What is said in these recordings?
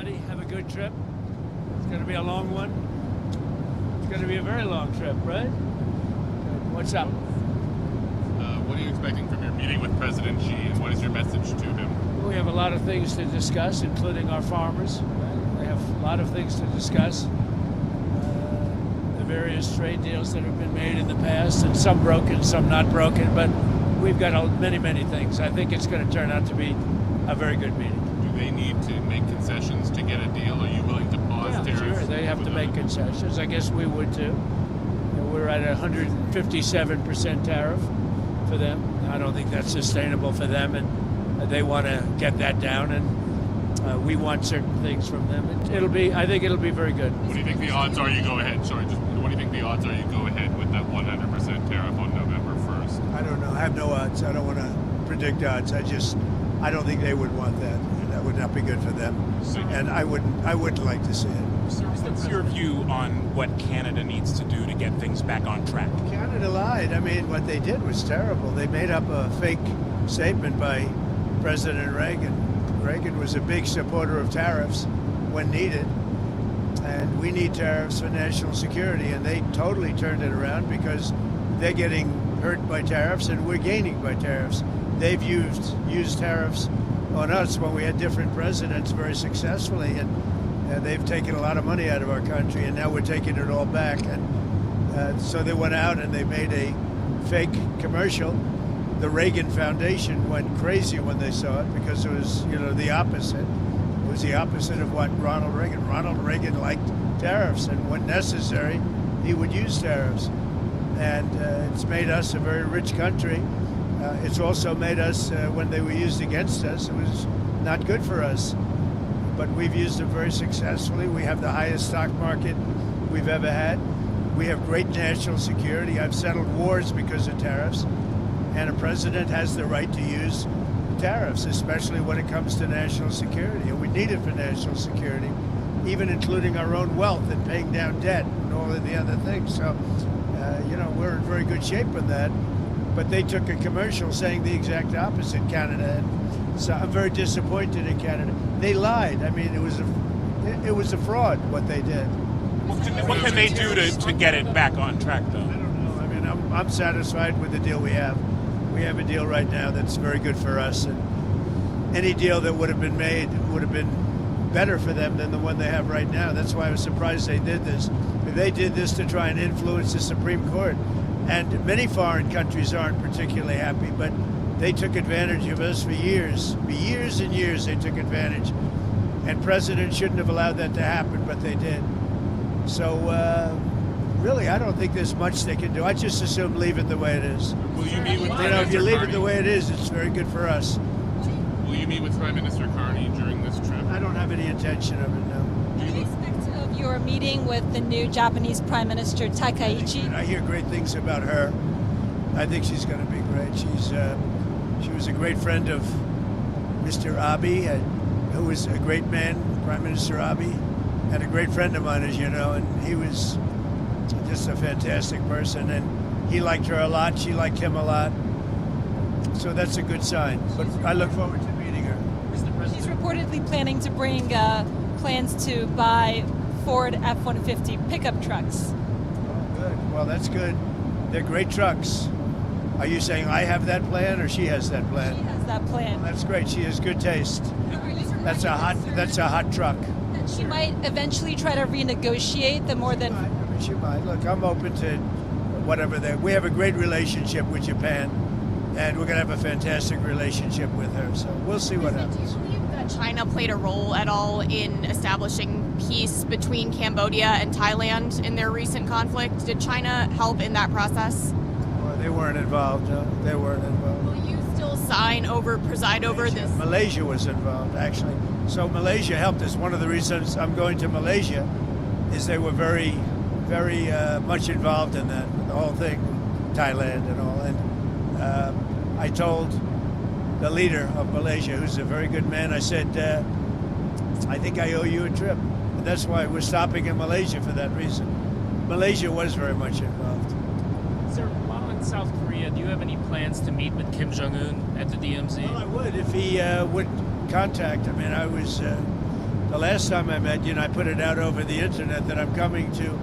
everybody. Have a good trip. It's going to be a long one. It's going to be a very long trip, right? What's up? What are you expecting from your meeting with President Xi, and what is your message to him? We have a lot of things to discuss, including our farmers. We have a lot of things to discuss. The various trade deals that have been made in the past, and some broken, some not broken, but we've got many, many things. I think it's going to turn out to be a very good meeting. Do they need to make concessions to get a deal? Are you willing to pause tariffs? Sure, they have to make concessions. I guess we would too. We're at a 157% tariff for them. I don't think that's sustainable for them, and they want to get that down, and we want certain things from them. I think it'll be very good. What do you think the odds are you go ahead? Sorry, what do you think the odds are you go ahead with that 100% tariff on November 1st? I don't know. I have no odds. I don't want to predict odds. I don't think they would want that. That would not be good for them. And I wouldn't like to see it. What's your view on what Canada needs to do to get things back on track? Canada lied. I mean, what they did was terrible. They made up a fake statement by President Reagan. Reagan was a big supporter of tariffs when needed, and we need tariffs for national security, and they totally turned it around because they're getting hurt by tariffs and we're gaining by tariffs. They've used tariffs on us when we had different presidents very successfully, and they've taken a lot of money out of our country, and now we're taking it all back. And so they went out and they made a fake commercial. The Reagan Foundation went crazy when they saw it because it was, the opposite. It was the opposite of what Ronald Reagan liked tariffs, and when necessary, he would use tariffs. And it's made us a very rich country. It's also made us, when they were used against us, it was not good for us. But we've used them very successfully. We have the highest stock market we've ever had. We have great national security. I've settled wars because of tariffs. And a president has the right to use tariffs, especially when it comes to national security. And we need it for national security, even including our own wealth and paying down debt and all of the other things. So, we're in very good shape with that. But they took a commercial saying the exact opposite, Canada. And so I'm very disappointed in Canada. They lied. I mean, it was a fraud what they did. What can they do to get it back on track, though? I don't know. I mean, I'm satisfied with the deal we have. We have a deal right now that's very good for us, and any deal that would have been made would have been better for them than the one they have right now. That's why I was surprised they did this. They did this to try and influence the Supreme Court, and many foreign countries aren't particularly happy, but they took advantage of us for years. For years and years they took advantage, and presidents shouldn't have allowed that to happen, but they did. So really, I don't think there's much they can do. I just assume leave it the way it is. Will you meet with Prime Minister if you leave Carney? it the way it is, it's very good for us. Will you meet with Prime Minister Carney during this trip? I don't have any intention of it, no. What do you expect of your meeting with the new Japanese Prime Minister Takaichi? I hear great things about her. I think she's going to be great. She was a great friend of Mr. Abe, who was a great man, Prime Minister Abe, and a great friend of mine, as you know, and he was just a fantastic person, and he liked her a lot. She liked him a lot. So that's a good sign. But I look forward to meeting her. She's reportedly planning to bring plans to buy Ford F-150 pickup trucks. Oh, good. Well, that's good. They're great trucks. Are you saying I have that plan, or she has that plan? She has that plan. Well, that's great. She has good taste. That's a hot truck. And she might eventually try to renegotiate the more than... She might. Look, I'm open to whatever we have a great relationship with Japan, and we're going to have a fantastic relationship with her. So we'll see what happens. Do you believe that China played a role at all in establishing peace between Cambodia and Thailand in their recent conflict? Did China help in that process? Well, they weren't involved. No, they weren't involved. Will you still preside over this? Malaysia was involved, actually. So Malaysia helped us. One of the reasons I'm going to Malaysia is they were very much involved in that, the whole thing, Thailand and all. And I told the leader of Malaysia, who's a very good man, I said, I think I owe you a trip. And that's why we're stopping in Malaysia for that reason. Malaysia was very much involved. Sir, while in South Korea, do you have any plans to meet with Kim Jong-un at the DMZ? Well, I would if he would contact. I mean, I was The last time I met you, and I put it out over the internet that I'm coming to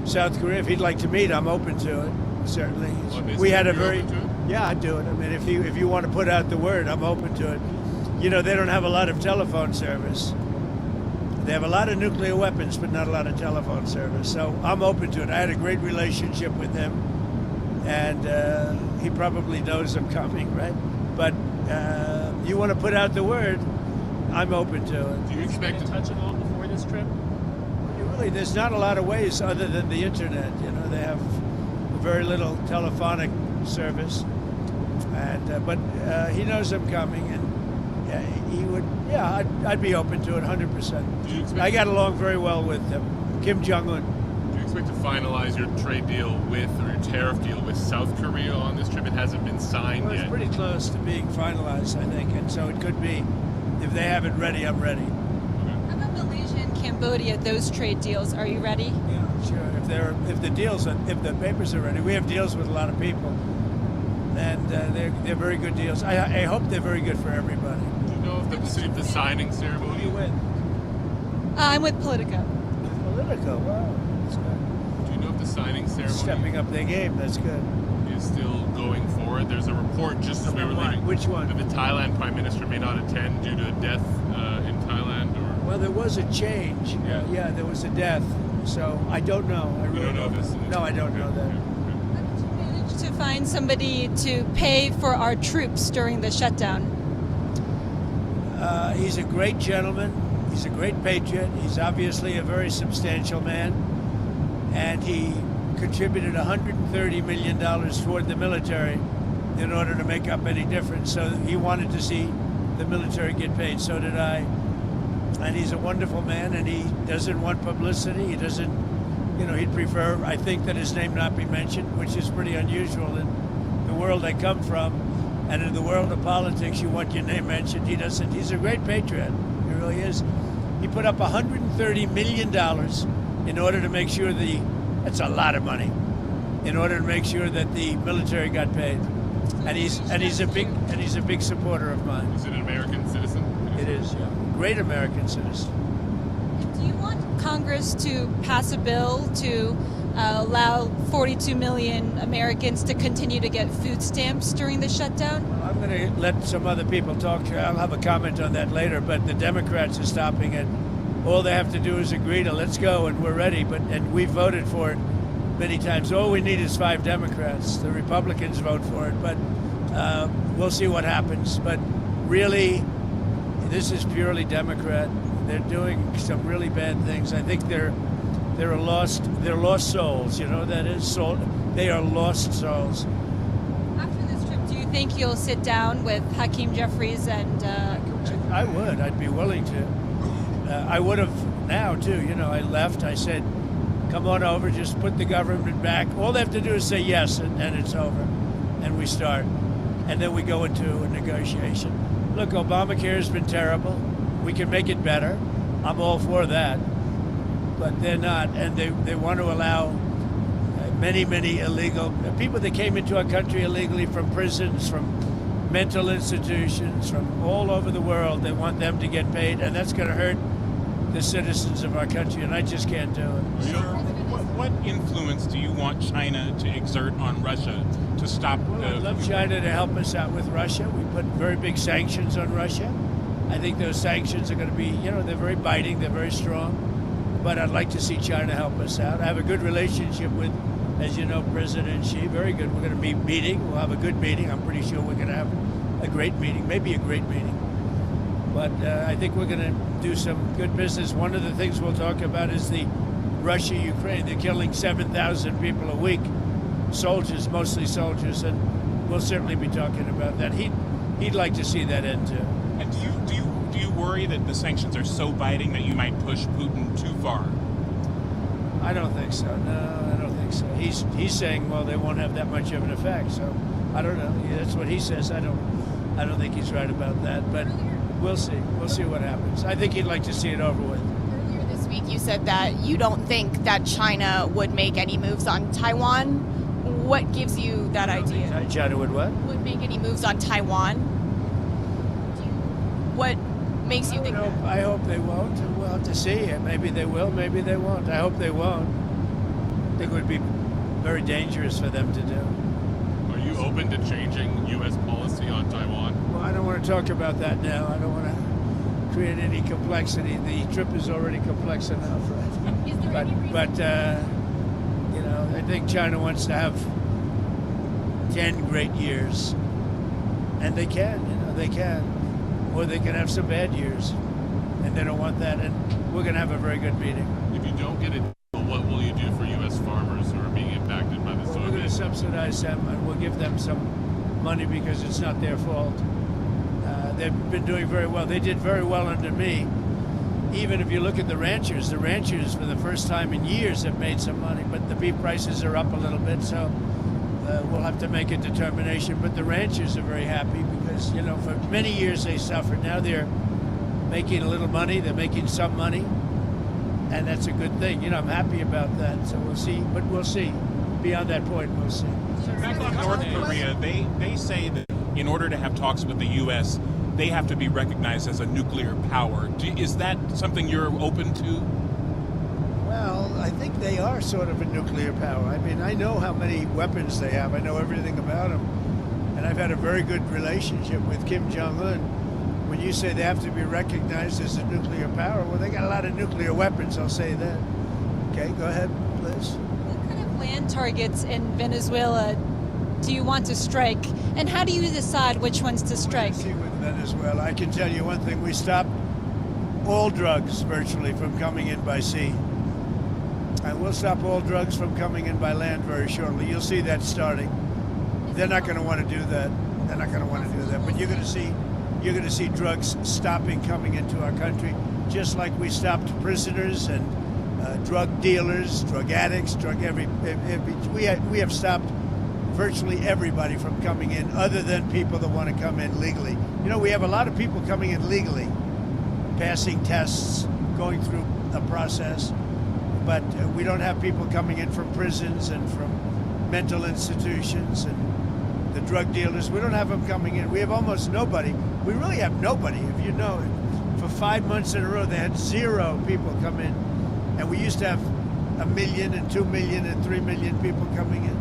South Korea. If he'd like to meet, I'm open to it. Certainly. We had a very yeah, I'd do it. I mean, if you want to put out the word, I'm open to it. You know, they don't have a lot of telephone service. They have a lot of nuclear weapons, but not a lot of telephone service. So I'm open to it. I had a great relationship with him, and he probably knows I'm coming, right? But you want to put out the word, I'm open to it. Do you expect to touch it all before this trip? Really, there's not a lot of ways other than the internet. You know, they have very little telephonic service, and but he knows I'm coming, and he would. Yeah, I'd be open to it 100%. I got along very well with Kim Jong-un. Do you expect to finalize your trade deal with, or your tariff deal with South Korea on this trip? It hasn't been signed It's yet. pretty close to being finalized, I think, and so it could be. If they have it ready, I'm ready. How about Malaysia and Cambodia? Those trade deals, are you ready? Yeah, sure. If the papers are ready, we have deals with a lot of people, and they're very good deals. I hope they're very good for everybody. Do you know if the signing ceremony? You win. I'm with Politico. Politico, wow, that's good. Do you know if the signing ceremony Stepping up their game, that's good. is still going forward? There's a report just as we were leaving. Which one? That the Thailand Prime Minister may not attend due to a death in Thailand, or Well, there was a change. Yeah. There was a death. So I don't know. I really don't know if it's No, I don't know that. How did you manage to find somebody to pay for our troops during the shutdown? He's a great gentleman. He's a great patriot. He's obviously a very substantial man, and he contributed $130 million toward the military in order to make up any difference. So he wanted to see the military get paid. So did I. And he's a wonderful man, and he doesn't want publicity. He doesn't, he'd prefer, I think, that his name not be mentioned, which is pretty unusual in the world I come from. And in the world of politics, you want your name mentioned. He doesn't. He's a great patriot. He really is. He put up $130 million in order to make sure that's a lot of money, in order to make sure that the military got paid. And he's a big supporter of mine. is it an American citizen? It is, yeah. Great American citizen. Do you want Congress to pass a bill to allow 42 million Americans to continue to get food stamps during the shutdown? I'm going to let some other people talk to you. I'll have a comment on that later, but the Democrats are stopping it. All they have to do is agree to let's go, and we're ready. And we voted for it many times. All we need is 5 Democrats. The Republicans vote for it, but we'll see what happens. But really, this is purely Democrat. They're doing some really bad things. I think they're lost souls. You know what that is? They are lost souls. After this trip, do you think you'll sit down with Hakeem Jeffries and... I would. I'd be willing to. I would have now, too. I left. I said, come on over. Just put the government back. All they have to do is say yes, and it's over. And we start. And then we go into a negotiation. Look, Obamacare has been terrible. We can make it better. I'm all for that. But they're not. And they want to allow many illegal people that came into our country illegally from prisons, from mental institutions, from all over the world. They want them to get paid, and that's going to hurt the citizens of our country, and I just can't do it. So what influence do you want China to exert on Russia to stop I'd love China to help us out with Russia. We put very big sanctions on Russia. I think those sanctions are going to be, they're very biting, they're very strong. But I'd like to see China help us out. I have a good relationship with, as you know, President Xi. Very good. We're going to be meeting. We'll have a good meeting. I'm pretty sure we're going to have a great meeting, maybe a great meeting. But I think we're going to do some good business. One of the things we'll talk about is the Russia-Ukraine. They're killing 7,000 people a week, soldiers, mostly soldiers, and we'll certainly be talking about that. He'd like to see that end too. And do you worry that the sanctions are so biting that you might push Putin too far? I don't think so. No, I don't think so. He's saying, well, they won't have that much of an effect. So I don't know. Yeah, that's what he says. I don't think he's right about that. But we'll see. We'll see what happens. I think he'd like to see it over with. Earlier this week, you said that you don't think that China would make any moves on Taiwan. What gives you that idea? China would what? Would make any moves on Taiwan? What makes you think? I hope they won't. We'll have to see. Maybe they will, maybe they won't. I hope they won't. I think it would be very dangerous for them to do. Are you open to changing U.S. policy on Taiwan? Well, I don't want to talk about that now. I don't want to create any complexity. The trip is already complex enough, right? Is there any reason? But I think China wants to have 10 great years, and they can. They can, or they can have some bad years, and they don't want that. And we're going to have a very good meeting. If you don't get a deal, what will you do for U.S. farmers who are being impacted by the Well, we're going to soybean? subsidize them, and we'll give them some money because it's not their fault. They've been doing very well. They did very well under me. Even if you look at the ranchers for the first time in years have made some money, but the beef prices are up a little bit, so we'll have to make a determination. But the ranchers are very happy because, for many years they suffered. Now they're making a little money. They're making some money, and that's a good thing. I'm happy about that. So we'll see. But we'll see. Beyond that point, we'll see. Back on North Korea, they say that in order to have talks with the U.S., they have to be recognized as a nuclear power. Is that something you're open to? Well, I think they are sort of a nuclear power. I mean, I know how many weapons they have. I know everything about them. And I've had a very good relationship with Kim Jong-un. When you say they have to be recognized as a nuclear power, well, they got a lot of nuclear weapons, I'll say that. Okay, go ahead, please. What kind of land targets in Venezuela do you want to strike? And how do you decide which ones to strike? See with Venezuela, I can tell you one thing. We stopped all drugs virtually from coming in by sea. And we'll stop all drugs from coming in by land very shortly. You'll see that starting. They're not going to want to do that. They're not going to want to do that. But you're going to see drugs stopping coming into our country, just like we stopped prisoners and drug dealers, drug addicts, we have stopped virtually everybody from coming in, other than people that want to come in legally. We have a lot of people coming in legally, passing tests, going through a process. But we don't have people coming in from prisons and from mental institutions and the drug dealers. We don't have them coming in. We have almost nobody. We really have nobody. If you know, for 5 months in a row, they had 0 people come in. And we used to have 1 million and 2 million and 3 million people coming in.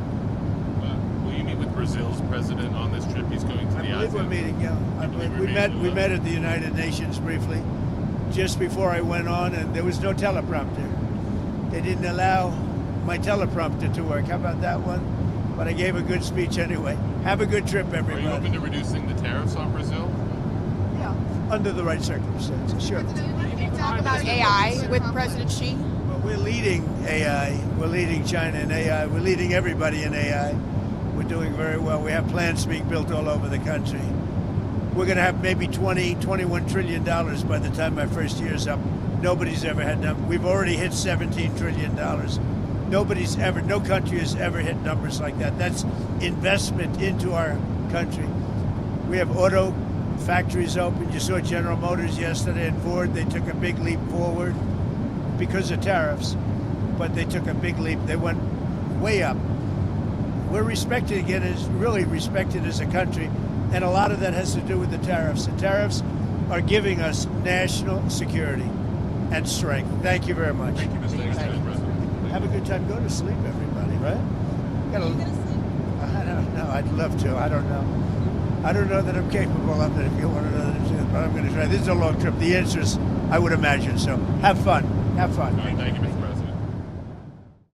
Will you meet with Brazil's president on this trip? He's going to the I believe we're ASEAN. meeting, yeah. I believe we met at the United Nations briefly, just before I went on, and there was no teleprompter. They didn't allow my teleprompter to work. How about that one? But I gave a good speech anyway. Have a good trip, Are everybody. you open to reducing the tariffs on Brazil? Yeah, under the right circumstances, sure. Did you talk about AI with President Xi? Well, we're leading AI. We're leading China in AI. We're leading everybody in AI. We're doing very well. We have plants being built all over the country. We're going to have maybe $21 trillion by the time my first year's up. Nobody's ever had them. We've already hit $17 trillion. No country has ever hit numbers like that. That's investment into our country. We have auto factories open. You saw General Motors yesterday and Ford. They took a big leap forward because of tariffs, but they took a big leap. They went way up. We're respected again, really respected as a country, and a lot of that has to do with the tariffs. The tariffs are giving us national security and strength. Thank you very much. Thank you, Mr. President. Have a good time. Go to sleep, everybody, right? Are you going to sleep? I don't know. I'd love to. I don't know. I don't know that I'm capable of it if you want to know that, but I'm going to try. This is a long trip. The answer is I would imagine so. Have fun. Have fun. All right, thank you, Mr. President.